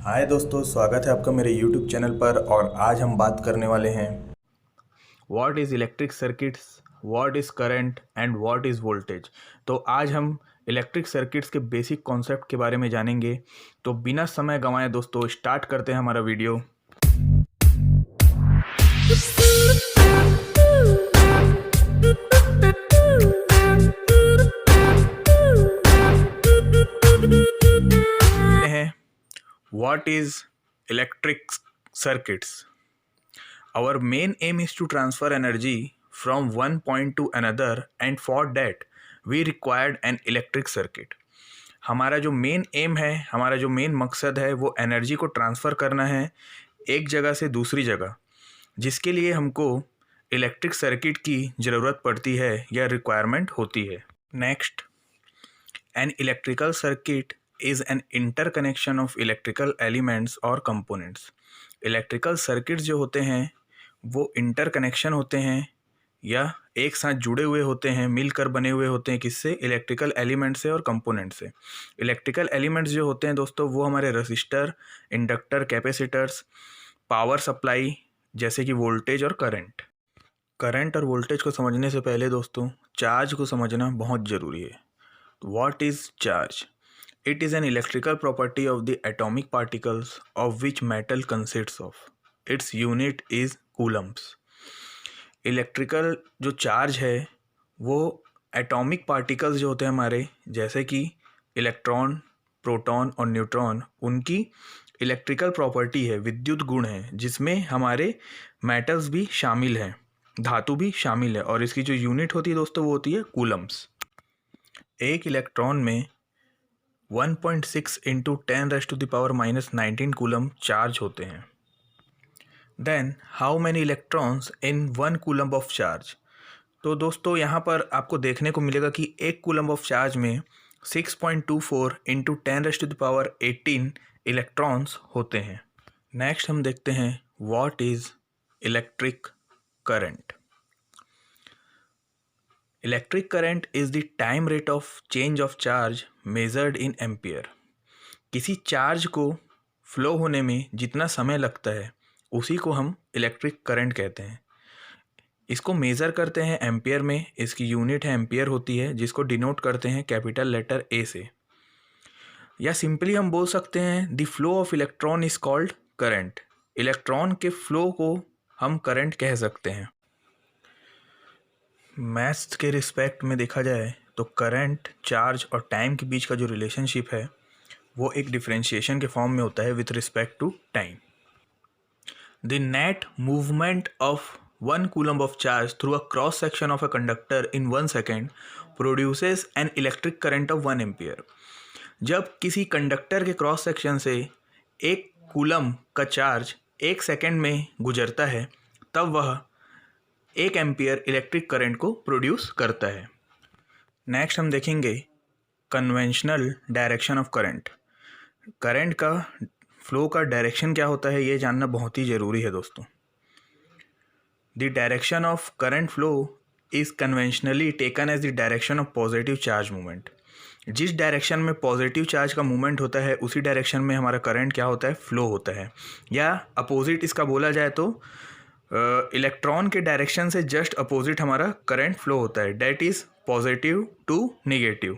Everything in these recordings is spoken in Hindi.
हाय दोस्तों, स्वागत है आपका मेरे YouTube चैनल पर। और आज हम बात करने वाले हैं what is electric circuits, what is current and what is voltage. तो आज हम इलेक्ट्रिक सर्किट्स के बेसिक कॉन्सेप्ट के बारे में जानेंगे। तो बिना समय गंवाए दोस्तों स्टार्ट करते हैं हमारा video. What is electric circuits? Our main aim is to transfer energy from one point to another, and for that we required an electric circuit. हमारा जो मेन एम है, हमारा जो मेन मकसद है वो एनर्जी को ट्रांसफ़र करना है एक जगह से दूसरी जगह, जिसके लिए हमको इलेक्ट्रिक सर्किट की ज़रूरत पड़ती है या रिक्वायरमेंट होती है। Next, an electrical circuit is an interconnection of electrical elements और कंपोनेंट्स। इलेक्ट्रिकल सर्किट्स जो होते हैं वो इंटरकनेक्शन होते हैं या एक साथ जुड़े हुए होते हैं, मिलकर बने हुए होते हैं। किससे? इलेक्ट्रिकल एलिमेंट से और कंपोनेंट से। इलेक्ट्रिकल एलिमेंट्स जो होते हैं दोस्तों वो हमारे register, inductor, capacitors, power supply जैसे कि वोल्टेज और करंट। करंट और वोल्टेज को समझने से पहले दोस्तों चार्ज को समझना बहुत ज़रूरी है। What is charge? It is an electrical property of the atomic particles of which metal consists of. Its unit is coulombs. Electrical जो चार्ज है वो एटॉमिक पार्टिकल्स जो होते हैं हमारे, जैसे कि इलेक्ट्रॉन, प्रोटॉन और न्यूट्रॉन, उनकी इलेक्ट्रिकल प्रॉपर्टी है, विद्युत गुण है, जिसमें हमारे मेटल्स भी शामिल हैं, धातु भी शामिल है। और इसकी जो यूनिट होती है दोस्तों वो होती है कूलम्स। एक इलेक्ट्रॉन में 1.6 इंटू 10⁻⁻19 कूलम चार्ज होते हैं। Then how many electrons in 1 coulomb of charge? तो दोस्तों यहाँ पर आपको देखने को मिलेगा कि एक कूलम ऑफ चार्ज में 6.24 इंटू 10⁻18 इलेक्ट्रॉन्स होते हैं। नेक्स्ट हम देखते हैं what is electric current. Electric current is the time rate of change of charge measured in ampere. किसी चार्ज को फ्लो होने में जितना समय लगता है उसी को हम इलेक्ट्रिक करंट कहते हैं। इसको मेज़र करते हैं एम्पियर में, इसकी यूनिट है एम्पियर होती है, जिसको डिनोट करते हैं कैपिटल लेटर ए से। या सिंपली हम बोल सकते हैं the flow of electron is called current. Electron के फ्लो को हम करंट कह सकते हैं। मैथ्स के रिस्पेक्ट में देखा जाए तो करंट, चार्ज और टाइम के बीच का जो रिलेशनशिप है वो एक डिफरेंशिएशन के फॉर्म में होता है with respect to time. The net movement of 1 coulomb of charge through a cross section of a conductor in 1 second produces an electric current of 1 ampere. जब किसी कंडक्टर के क्रॉस सेक्शन से 1 कूलम का चार्ज 1 सेकेंड में गुजरता है तब वह 1 एम्पियर इलेक्ट्रिक करंट को प्रोड्यूस करता है। नेक्स्ट हम देखेंगे conventional direction of current. Current का फ्लो का डायरेक्शन क्या होता है ये जानना बहुत ही ज़रूरी है दोस्तों। The direction of current flow is conventionally taken as the direction of positive charge movement. जिस डायरेक्शन में पॉजिटिव चार्ज का मूवमेंट होता है उसी डायरेक्शन में हमारा करंट क्या होता है? फ्लो होता है। या अपोजिट इसका बोला जाए तो इलेक्ट्रॉन के डायरेक्शन से जस्ट अपोजिट हमारा करंट फ्लो होता है। That is positive to negative.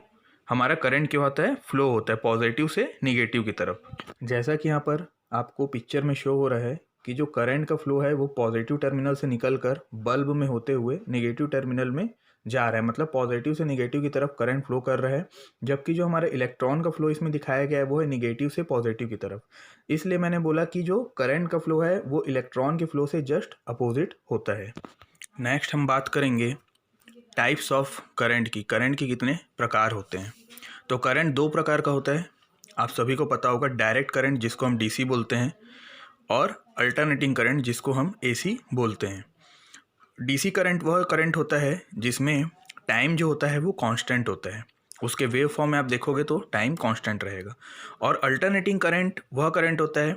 हमारा करंट क्या होता है? फ्लो होता है पॉजिटिव से निगेटिव की तरफ। जैसा कि यहाँ पर आपको पिक्चर में शो हो रहा है कि जो करंट का फ्लो है वो पॉजिटिव टर्मिनल से निकलकर बल्ब में होते हुए निगेटिव टर्मिनल में जा रहा है, मतलब पॉजिटिव से निगेटिव की तरफ करंट फ्लो कर रहा है। जबकि जो हमारा इलेक्ट्रॉन का फ्लो इसमें दिखाया गया है वो है निगेटिव से पॉजिटिव की तरफ। इसलिए मैंने बोला कि जो करंट का फ्लो है वो इलेक्ट्रॉन के फ्लो से जस्ट अपोजिट होता है। नेक्स्ट हम बात करेंगे टाइप्स ऑफ करंट की। करंट के कितने प्रकार होते हैं? तो करंट 2 प्रकार का होता है। आप सभी को पता होगा, डायरेक्ट करंट जिसको हम डीसी बोलते हैं और अल्टरनेटिंग करंट जिसको हम एसी बोलते हैं। डीसी करंट वह करंट होता है जिसमें टाइम जो होता है वो कांस्टेंट होता है। उसके वेव फॉर्म में आप देखोगे तो टाइम कांस्टेंट रहेगा। और अल्टरनेटिंग करंट वह करंट होता है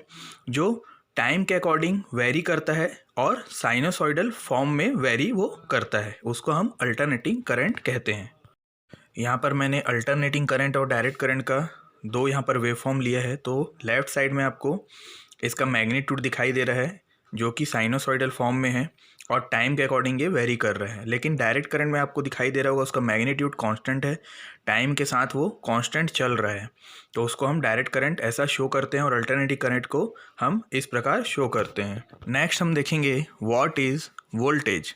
जो टाइम के अकॉर्डिंग वेरी करता है और साइनोसॉइडल फॉर्म में वेरी वो करता है, उसको हम अल्टरनेटिंग करंट कहते हैं। यहाँ पर मैंने अल्टरनेटिंग करंट और डायरेक्ट करंट का दो यहाँ पर वेव फॉर्म लिया है, तो लेफ्ट साइड में आपको इसका मैग्नीट्यूड दिखाई दे रहा है जो कि साइनोसॉइडल फॉर्म में है और टाइम के अकॉर्डिंग ये वेरी कर रहा है। लेकिन डायरेक्ट करंट में आपको दिखाई दे रहा होगा उसका मैग्नीट्यूड कांस्टेंट है, टाइम के साथ वो कांस्टेंट चल रहा है, तो उसको हम डायरेक्ट करंट ऐसा शो करते हैं और अल्टरनेटिव करंट को हम इस प्रकार शो करते हैं। नेक्स्ट हम देखेंगे what is voltage.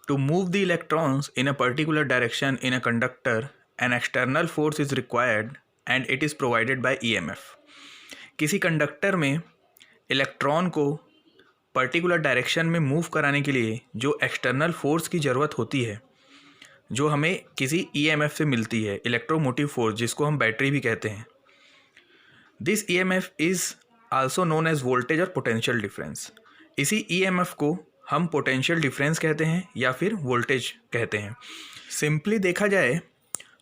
To move the electrons in a particular direction in a conductor an external force is required and it is provided by EMF. किसी कंडक्टर में इलेक्ट्रॉन को पर्टिकुलर डायरेक्शन में मूव कराने के लिए जो एक्सटर्नल फोर्स की ज़रूरत होती है, जो हमें किसी ईएमएफ से मिलती है, इलेक्ट्रोमोटिव फोर्स, जिसको हम बैटरी भी कहते हैं, this EMF is also known as voltage और पोटेंशियल डिफरेंस। इसी ईएमएफ को हम पोटेंशियल डिफरेंस कहते हैं या फिर वोल्टेज कहते हैं। सिंपली देखा जाए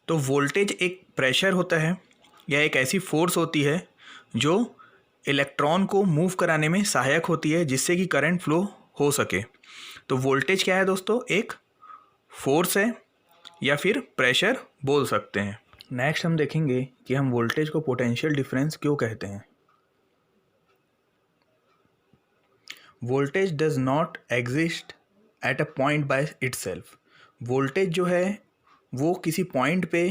तो वोल्टेज एक प्रेशर होता है या एक ऐसी फोर्स होती है जो इलेक्ट्रॉन को मूव कराने में सहायक होती है जिससे कि करंट फ्लो हो सके। तो वोल्टेज क्या है दोस्तों? एक फोर्स है या फिर प्रेशर बोल सकते हैं। नेक्स्ट हम देखेंगे कि हम वोल्टेज को पोटेंशियल डिफरेंस क्यों कहते हैं। Voltage does not exist at a point by itself. Voltage जो है वो किसी पॉइंट पे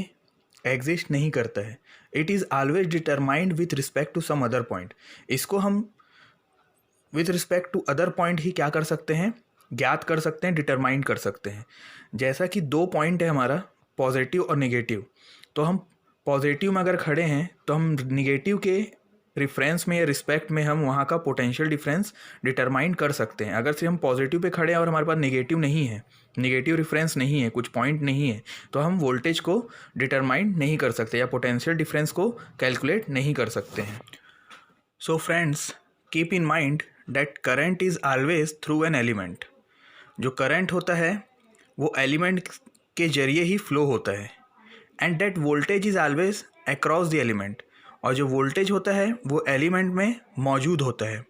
एग्जिस्ट नहीं करता है। It is always determined with respect to some other point. इसको हम with respect to other point ही क्या कर सकते हैं? ज्ञात कर सकते हैं, डिटरमाइन कर सकते हैं। जैसा कि दो पॉइंट है हमारा, पॉजिटिव और नेगेटिव, तो हम पॉजिटिव में अगर खड़े हैं तो हम निगेटिव के रिफरेंस में या रिस्पेक्ट में हम वहाँ का पोटेंशियल डिफरेंस डिटरमाइन कर सकते हैं। अगर से हम पॉजिटिव पे खड़े हैं और हमारे पास नेगेटिव नहीं है, नेगेटिव रेफरेंस नहीं है, कुछ पॉइंट नहीं है, तो हम वोल्टेज को डिटरमाइन नहीं कर सकते या पोटेंशियल डिफरेंस को कैलकुलेट नहीं कर सकते हैं। So friends, keep in mind that current is always through an element. जो करंट होता है वो एलिमेंट के जरिए ही फ्लो होता है, and that voltage is always across the element. और जो वोल्टेज होता है वो एलिमेंट में मौजूद होता है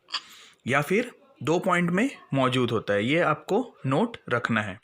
या फिर दो पॉइंट में मौजूद होता है। ये आपको नोट रखना है।